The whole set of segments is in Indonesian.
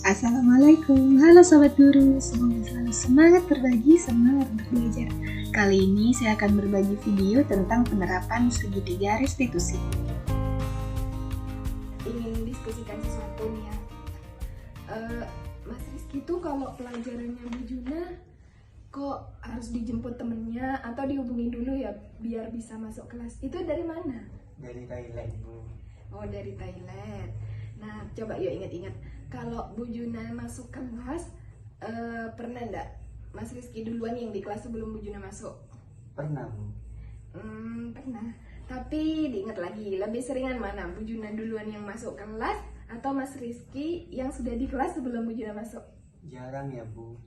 Assalamualaikum, halo Sobat Guru, semoga selalu semangat berbagi, semangat belajar. Kali ini saya akan berbagi video tentang penerapan segitiga restitusi. Ingin diskusikan sesuatu nih ya. Mas Rizky tuh kalau pelajarannya Bu Juna kok harus dijemput temennya atau dihubungin dulu ya biar bisa masuk kelas. Itu dari mana? Dari Thailand, Bu. Oh, dari Thailand. Nah, coba yuk ingat-ingat. Kalau Bu Juna masuk kelas, pernah enggak Mas Rizky duluan yang di kelas sebelum Bu Juna masuk? Pernah, Bu. Pernah. Tapi diingat lagi, lebih seringan mana? Bu Juna duluan yang masuk kelas atau Mas Rizky yang sudah di kelas sebelum Bu Juna masuk? Jarang ya, Bu.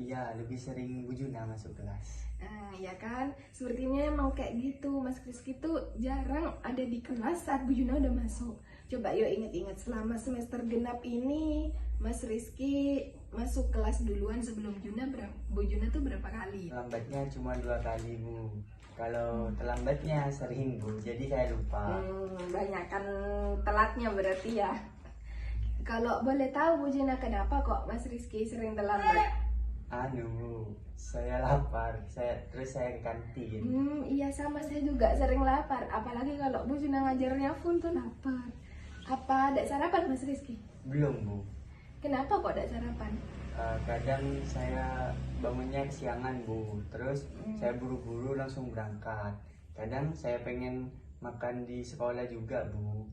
Iya, lebih sering Bu Juna masuk kelas. Nah, ya kan? Sepertinya mau kayak gitu. Mas Rizky tuh jarang ada di kelas saat Bu Juna udah masuk. Coba yuk ingat-ingat, selama semester genap ini Mas Rizky masuk kelas duluan sebelum Bu Juna tuh berapa kali? Lambatnya cuma 2 kali, Bu. Kalau terlambatnya sering, Bu. Jadi saya lupa. Banyakan telatnya berarti ya. Kalau boleh tahu Bu Juna kenapa kok Mas Rizky sering terlambat? Bu, saya lapar. Terus saya ke kantin. Iya sama, saya juga sering lapar. Apalagi kalau Bu Juna ngajarnya full tuh lapar. Apa ada sarapan Mas Rizky? Belum, Bu. Kenapa kok ada sarapan? Kadang saya bangunnya kesiangan, Bu. Terus saya buru-buru langsung berangkat. Kadang saya pengen makan di sekolah juga, Bu.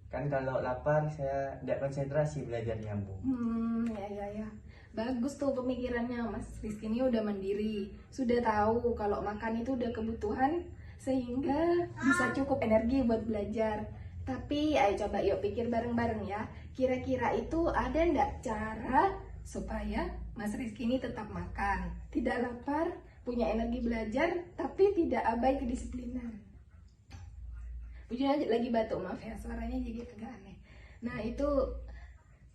Kan kalau lapar saya tidak konsentrasi belajarnya, Bu. Ya. Bagus tuh pemikirannya Mas Rizky, ini udah mandiri. Sudah tahu kalau makan itu udah kebutuhan sehingga bisa cukup energi buat belajar. Tapi ayo coba yuk pikir bareng-bareng ya. Kira-kira itu ada enggak cara supaya Mas Rizky ini tetap makan, tidak lapar, punya energi belajar, tapi tidak abai kedisiplinan? Bu Juna lagi batuk, maaf ya, suaranya jadi agak aneh. Nah itu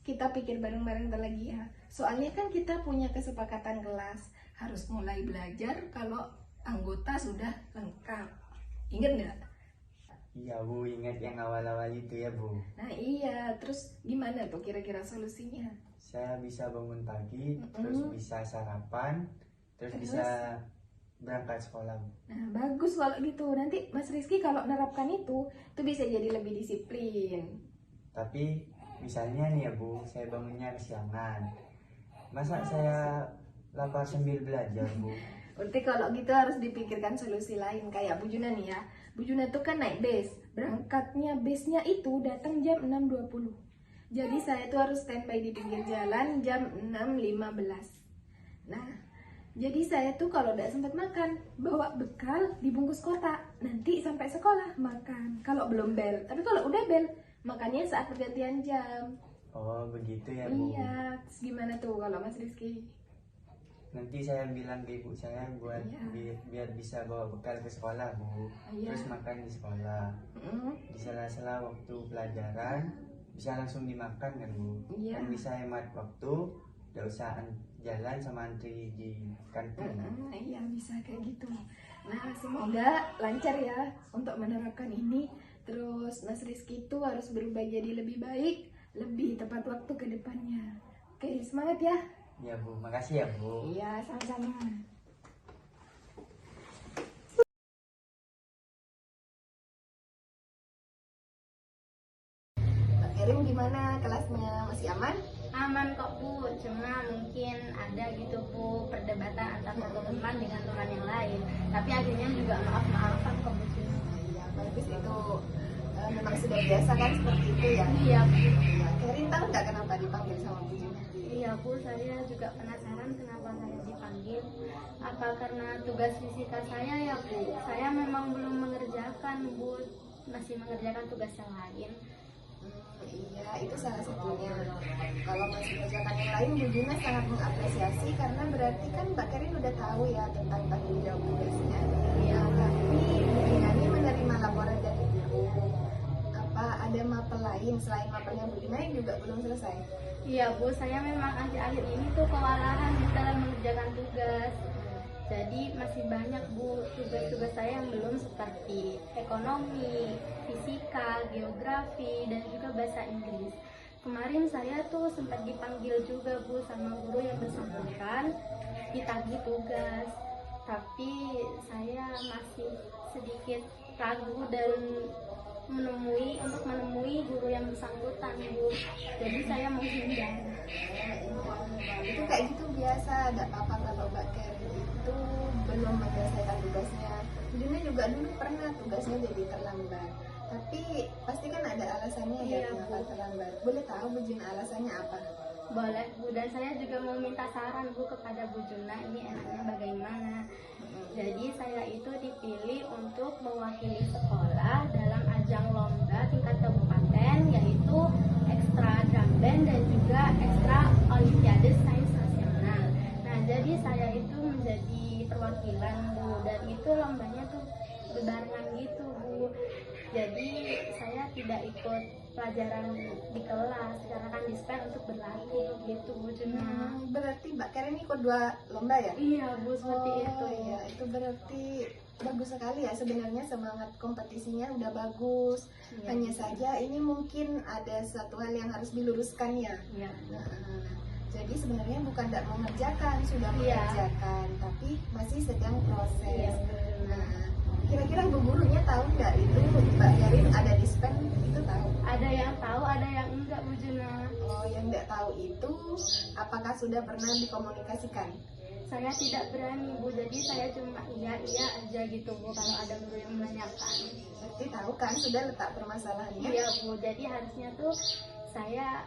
kita pikir bareng-bareng lagi ya. Soalnya kan kita punya kesepakatan kelas harus mulai belajar kalau anggota sudah lengkap. Ingat nggak? Iya, Bu, ingat yang awal-awal itu ya, Bu. Nah iya, terus gimana tuh kira-kira solusinya? Saya bisa bangun pagi, terus bisa sarapan, terus bisa berangkat sekolah, Bu. Nah bagus kalau gitu. Nanti Mas Rizky kalau nerapkan itu bisa jadi lebih disiplin. Tapi misalnya nih ya, Bu, saya bangunnya kesiangan. Masa saya lapar sambil belajar, Bu? Berarti kalau gitu harus dipikirkan solusi lain. Kayak Bu Juna nih ya. Bu Juna tuh kan naik bus. Berangkatnya busnya itu datang jam 6.20. Jadi saya tuh harus standby di pinggir jalan jam 6.15. Nah, jadi saya tuh kalau udah sempat makan, bawa bekal dibungkus kotak. Nanti sampai sekolah makan. Kalau belum bel. Tapi kalau udah bel, makannya saat pergantian jam. Oh, begitu ya, Bu? Iya, terus gimana tuh kalau Mas Rizky? Nanti saya bilang ke ibu saya buat biar bisa bawa bekal ke sekolah, Bu. Terus makan di sekolah. Di sela-sela waktu pelajaran bisa langsung dimakan kan, Bu? Kan bisa hemat waktu, gak usah jalan sama antri di kantin. Iya, bisa kayak gitu. Nah, semoga lancar ya untuk menerapkan ini. Terus Mas Rizky itu harus berubah jadi lebih baik, lebih tepat waktu ke depannya. Oke, semangat ya. Iya, Bu, makasih ya, Bu. Iya, sama-sama. Pak Kerim gimana kelasnya? Masih aman? Aman kok Bu, cuma mungkin ada gitu Bu perdebatan antar satu teman dengan teman yang lain. Tapi akhirnya juga maaf-maafan kok Bu. Iya, bagus itu. Memang sudah biasa kan seperti itu ya? Iya Bu. Kerim tahu nggak kenapa dipanggil sama Bu Juna? Iya Bu, saya juga penasaran kenapa saya dipanggil. Apa karena tugas fisika saya ya Bu? Saya memang belum mengerjakan Bu, masih mengerjakan tugas yang lain. Iya, itu salah satunya. Kalau masih mengerjakan yang lain, Bu Juna sangat mengapresiasi karena berarti kan Mbak Karin udah tahu ya tentang tanggung jawab tugasnya. Iya, tapi Bu Juna ini menerima laporan dari ibu. Apa ada mapel lain selain mapelnya Bu Juna yang juga belum selesai? Iya Bu, saya memang akhir-akhir ini tuh kewalahan dalam mengerjakan tugas. Jadi masih banyak Bu tugas-tugas saya yang belum, seperti ekonomi, fisika, geografi, dan juga bahasa Inggris. kemarin saya tuh sempat dipanggil juga Bu sama guru yang bersangkutan ditagih tugas, tapi saya masih sedikit ragu dan menemui guru yang bersangkutan Bu, jadi saya menghindar. Itu kayak gitu biasa, ada apa-apa kalau Mbak Karen itu belum menyelesaikan tugasnya. Juna juga dulu pernah tugasnya jadi terlambat, tapi pasti kan ada alasannya ya Iya, kenapa Bu. terlambat. Boleh tahu Bu Juna alasannya apa? Boleh Bu, dan saya juga mau minta saran Bu kepada Bu Juna, ini enaknya bagaimana. Jadi saya itu dipilih untuk mewakili sekolah dalam ajang lomba tingkat kabupaten, yaitu ekstra drum band dan juga ekstra olimpiade sains nasional. Nah, jadi saya itu menjadi perwakilan Bu, dan itu lombanya tuh berbarengan gitu Bu. Jadi saya tidak ikut pelajaran di kelas karena kan dispen untuk berlatih gitu Bu Juna. Berarti Mbak Karen ikut 2 lomba ya? Iya Bu, seperti itu. Iya, itu berarti bagus sekali ya, sebenarnya semangat kompetisinya udah bagus. Iya. Hanya saja ini mungkin ada satu hal yang harus diluruskan ya. Iya. Nah, jadi sebenarnya bukan tidak mengerjakan, sudah Iya. mengerjakan, tapi masih sedang proses. Iya. Nah, kira-kira Bu gurunya tahu nggak itu Mbak Karen ada dispen, itu tahu? Ada yang tahu, ada yang enggak Bu Juna. Oh, yang nggak tahu itu apakah sudah pernah dikomunikasikan? Saya tidak berani Bu, jadi saya cuma iya aja gitu Bu kalau ada guru yang menanyakan. Berarti tahu kan sudah letak permasalahannya? Iya Bu, jadi harusnya tuh saya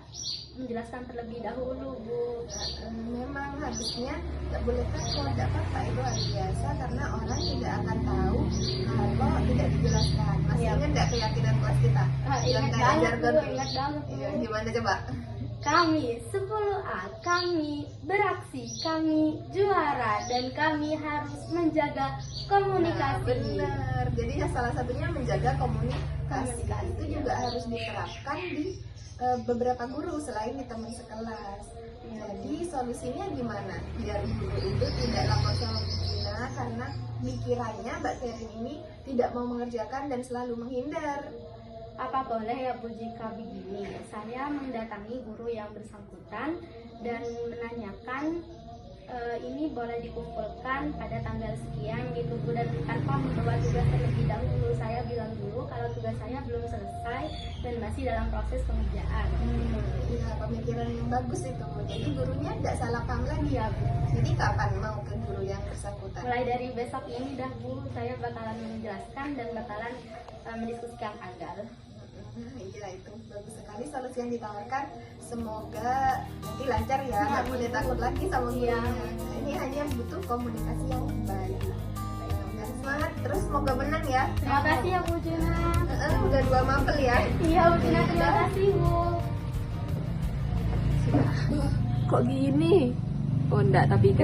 menjelaskan terlebih dahulu Bu. Memang harusnya tidak boleh takut, tidak apa-apa, itu hal biasa karena orang tidak akan tahu kalau tidak dijelaskan. Masih Iya. ingat nggak keyakinan kelas kita? Ingat Yang kayak banget jargon. Bu, ingat banget Bu. Iya, gimana coba? Kami 10A, kami beraksi, kami juara, dan kami harus menjaga komunikasi. Benar. Jadi ya salah satunya menjaga komunikasi. Komunikasi, Itu ya. juga harus diterapkan di beberapa guru selain di teman sekelas. Jadi solusinya gimana? Biar guru itu tidak lapor sama Bu Gina karena dikiranya Mbak Karen ini tidak mau mengerjakan dan selalu menghindar. Apa boleh ya Bu jika begini, saya mendatangi guru yang bersangkutan dan menanyakan ini boleh dikumpulkan pada tanggal sekian gitu Bu, dan tanpa membawa tugas terlebih dahulu. Saya bilang dulu kalau tugas saya belum selesai dan masih dalam proses pengerjaan. Ya, pemikiran yang bagus itu. Jadi gurunya tidak salah paham lagi Iya Bu. Jadi kapan mau ke guru yang bersangkutan? Mulai dari besok ini dah Bu, saya bakalan menjelaskan dan bakalan mendiskusikan tanggal. Nah, iya itu bagus sekali solusi yang ditawarkan. Semoga nanti lancar ya, nggak boleh takut lagi sama Iya. gurunya. Nah, ini hanya butuh komunikasi yang baik. Dan semangat terus, semoga menang ya. Terima kasih ya Bu Juna. Udah 2 mapel ya. Iya Bu Juna, terima kasih Bu. Kok gini? Oh enggak, tapi